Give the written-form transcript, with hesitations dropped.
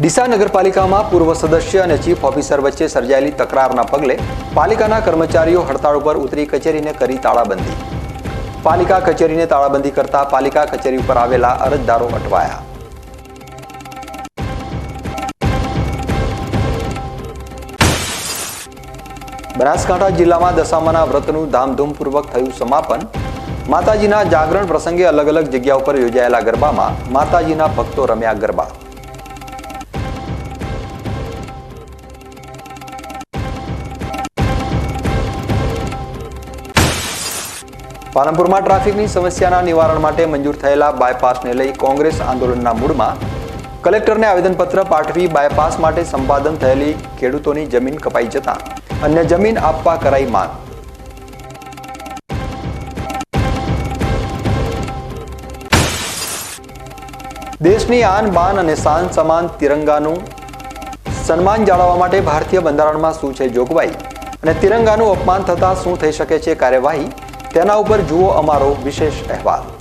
ડીસા નગરપાલિકામાં પૂર્વ સદસ્ય અને ચીફ ઓફિસર વચ્ચે સર્જાયેલી તકરારના પગલે પાલિકાના કર્મચારીઓ હડતાળ ઉપર ઉતરી કચેરીને કરી તાળાબંધી. પાલિકા કચેરીને તાળાબંધી કરતા પાલિકા કચેરી ઉપર આવેલા અરજદારો અટવાયા. બનાસકાંઠા જિલ્લામાં દશામાના વ્રતનું ધામધૂમપૂર્વક થયું સમાપન. માતાજીના જાગરણ પ્રસંગે અલગ અલગ જગ્યા ઉપર યોજાયેલા ગરબામાં માતાજીના ભક્તો રમ્યા ગરબા. પાલનપુરમાં ટ્રાફિકની સમસ્યાના નિવારણ માટે મંજૂર થયેલા બાયપાસને લઈ કોંગ્રેસ આંદોલનના મૂડમાં. કલેક્ટરને આવેદનપત્ર પાઠવી બાયપાસ માટે સંપાદન થયેલી ખેડૂતોની જમીન કપાઈ જતા અન્ય જમીન આપવા કરાઈ માંગ. દેશની આન બાન અને શાન સમાન તિરંગાનું સન્માન જાળવવા માટે ભારતીય બંધારણમાં શું છે જોગવાઈ અને તિરંગાનું અપમાન થતાં શું થઈ શકે છે કાર્યવાહી, તેના ઉપર જુઓ અમારો વિશેષ અહેવાલ.